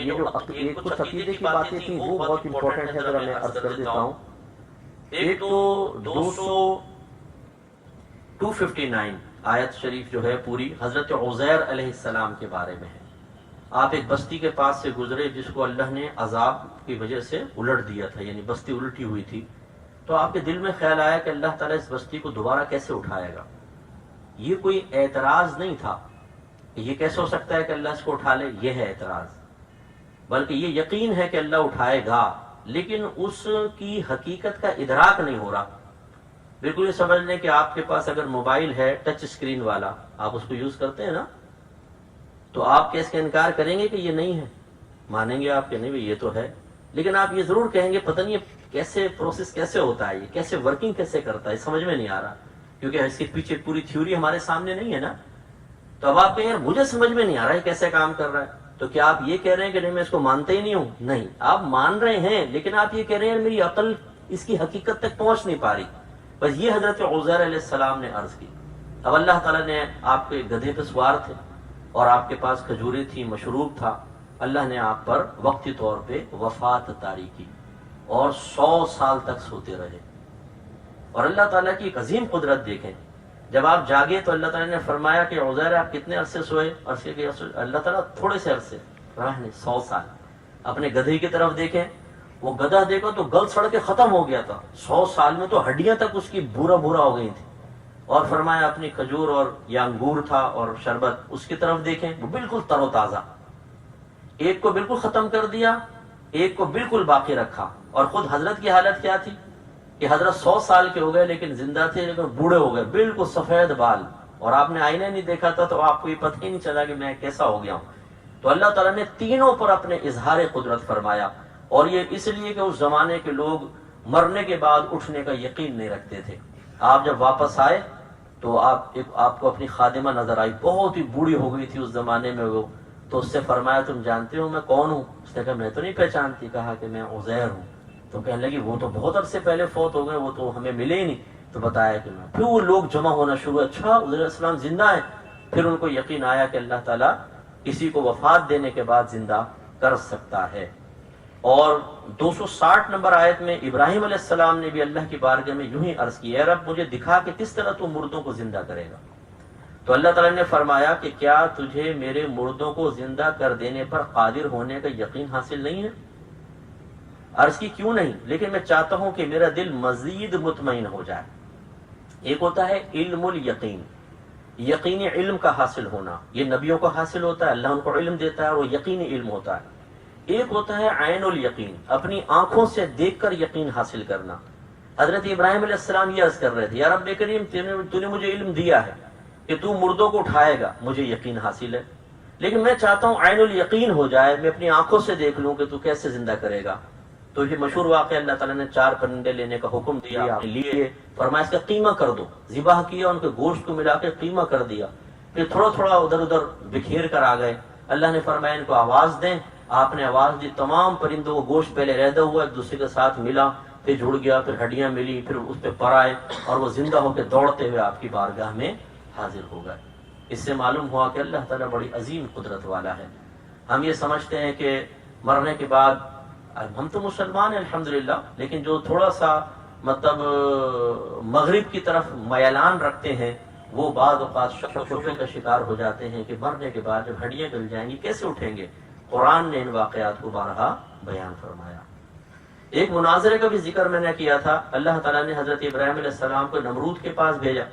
یہ جو ایک کچھ عقیدے کی باتیں تھیں وہ بہت امپورٹنٹ ہے، ذرا میں عرض کر دیتا ہوں۔ ایک تو 259 آیت شریف جو ہے پوری حضرت عزیر علیہ السلام کے بارے میں ہے۔ آپ ایک بستی کے پاس سے گزرے جس کو اللہ نے عذاب کی وجہ سے الٹ دیا تھا، یعنی بستی الٹی ہوئی تھی، تو آپ کے دل میں خیال آیا کہ اللہ تعالیٰ اس بستی کو دوبارہ کیسے اٹھائے گا۔ یہ کوئی اعتراض نہیں تھا کہ یہ کیسے ہو سکتا ہے کہ اللہ اس کو اٹھا لے، یہ ہے اعتراض، بلکہ یہ یقین ہے کہ اللہ اٹھائے گا، لیکن اس کی حقیقت کا ادراک نہیں ہو رہا۔ بالکل یہ سمجھ لیں کہ آپ کے پاس اگر موبائل ہے ٹچ اسکرین والا، آپ اس کو یوز کرتے ہیں نا، تو آپ کیسے انکار کریں گے کہ یہ نہیں ہے؟ مانیں گے آپ کہ نہیں بھائی یہ تو ہے، لیکن آپ یہ ضرور کہیں گے پتہ نہیں کیسے پروسیس کیسے ہوتا ہے، یہ کیسے ورکنگ کیسے کرتا ہے، سمجھ میں نہیں آ رہا، کیونکہ اس کے پیچھے پوری تھیوری ہمارے سامنے نہیں ہے نا۔ تو اب آپ کہیں یار مجھے سمجھ میں نہیں آ رہا ہے کیسے کام کر رہا ہے، تو کیا آپ یہ کہہ رہے ہیں کہ نہیں میں اس کو مانتے ہی نہیں ہوں؟ نہیں، آپ مان رہے ہیں، لیکن آپ یہ کہہ رہے ہیں میری عقل اس کی حقیقت تک پہنچ نہیں پا رہی۔ بس یہ حضرت عزیر علیہ السلام نے عرض کی۔ اب اللہ تعالیٰ نے، آپ کے گدھے پہ سوار تھے اور آپ کے پاس کھجوریں تھی، مشروب تھا، اللہ نے آپ پر وقتی طور پہ وفات طاری کی اور 100 سال تک سوتے رہے۔ اور اللہ تعالیٰ کی ایک عظیم قدرت دیکھیں، جب آپ جاگے تو اللہ تعالیٰ نے فرمایا کہ عزیر آپ کتنے عرصے سوئے؟ عرصے کے اللہ تعالیٰ تھوڑے سے عرصے، 100 سال۔ اپنے گدھے کی طرف دیکھیں، وہ گدھا دیکھو تو گل سڑ کے ختم ہو گیا تھا، 100 سال میں تو ہڈیاں تک اس کی بورا ہو گئی تھی۔ اور فرمایا اپنی کھجور اور یا انگور تھا اور شربت، اس کی طرف دیکھیں وہ بالکل تر و تازہ، ایک کو بالکل ختم کر دیا، ایک کو بالکل باقی رکھا۔ اور خود حضرت کی حالت کیا تھی کہ حضرت 100 سال کے ہو گئے لیکن زندہ تھے، لیکن بوڑھے ہو گئے، بالکل سفید بال، اور آپ نے آئینہ نہیں دیکھا تھا تو آپ کو یہ پتہ ہی نہیں چلا کہ میں کیسا ہو گیا ہوں۔ تو اللہ تعالیٰ نے تینوں پر اپنے اظہار قدرت فرمایا، اور یہ اس لیے کہ اس زمانے کے لوگ مرنے کے بعد اٹھنے کا یقین نہیں رکھتے تھے۔ آپ جب واپس آئے تو آپ کو اپنی خادمہ نظر آئی، بہت ہی بوڑھی ہو گئی تھی اس زمانے میں وہ، تو اس سے فرمایا تم جانتے ہو میں کون ہوں؟ اس نے کہا میں تو نہیں پہچانتی، کہا کہ میں عزیر ہوں۔ تو کہنے لگی وہ تو بہت عرصے پہلے فوت ہو گئے، وہ تو ہمیں ملے ہی نہیں۔ تو بتایا کہ میں، پھر وہ لوگ جمع ہونا شروع، اچھا عزیر علیہ السلام زندہ ہے۔ پھر ان کو یقین آیا کہ اللہ تعالیٰ کسی کو وفات دینے کے بعد زندہ کر سکتا ہے۔ اور 260 نمبر آیت میں ابراہیم علیہ السلام نے بھی اللہ کی بارگاہ میں یوں ہی عرض کی، اے رب مجھے دکھا کہ کس طرح تو مردوں کو زندہ کرے گا۔ تو اللہ تعالیٰ نے فرمایا کہ کیا تجھے میرے مردوں کو زندہ کر دینے پر قادر ہونے کا یقین حاصل نہیں ہے؟ عرض کی کیوں نہیں، لیکن میں چاہتا ہوں کہ میرا دل مزید مطمئن ہو جائے۔ ایک ہوتا ہے علم الیقین، یقینی علم کا حاصل ہونا، یہ نبیوں کو حاصل ہوتا ہے، اللہ ان کو علم دیتا ہے اور وہ یقینی علم ہوتا ہے۔ ایک ہوتا ہے عین الیقین، اپنی آنکھوں سے دیکھ کر یقین حاصل کرنا۔ حضرت ابراہیم علیہ السلام یہ عرض کر رہے تھے، یا رب کریم تو نے مجھے علم دیا ہے کہ تو مردوں کو اٹھائے گا، مجھے یقین حاصل ہے، لیکن میں چاہتا ہوں عین الیقین ہو جائے، میں اپنی آنکھوں سے دیکھ لوں کہ تو کیسے زندہ کرے گا۔ تو یہ مشہور واقعہ، اللہ تعالیٰ نے 4 پرندے لینے کا حکم دیا، لیے، فرمایا اس کا قیمہ کر دو، ذبح کیا، ان کے گوشت کو ملا کے قیمہ کر دیا، پھر تھوڑا تھوڑا ادھر ادھر بکھیر کر آ گئے۔ اللہ نے فرمایا ان کو آواز دیں، آپ نے آواز دی، تمام پرندوں کو گوشت پہلے رہدا ہوا ایک دوسرے کے ساتھ ملا، پھر جڑ گیا، پھر ہڈیاں ملی، پھر اس پہ پر آئے اور وہ زندہ ہو کے دوڑتے ہوئے آپ کی بارگاہ میں حاضر ہو گئے۔ اس سے معلوم ہوا کہ اللہ تعالیٰ بڑی عظیم قدرت والا ہے۔ ہم یہ سمجھتے ہیں کہ مرنے کے بعد، ہم تو مسلمان ہیں الحمدللہ، لیکن جو تھوڑا سا مطلب مغرب کی طرف میلان رکھتے ہیں وہ بعض اوقات شبے کا شکار ہو جاتے ہیں کہ مرنے کے بعد جب ہڈیاں گل جائیں گی کیسے اٹھیں گے۔ قرآن نے ان واقعات کو بارہا بیان فرمایا۔ ایک مناظرے کا بھی ذکر میں نے کیا تھا، اللہ تعالیٰ نے حضرت ابراہیم علیہ السلام کو نمرود کے پاس بھیجا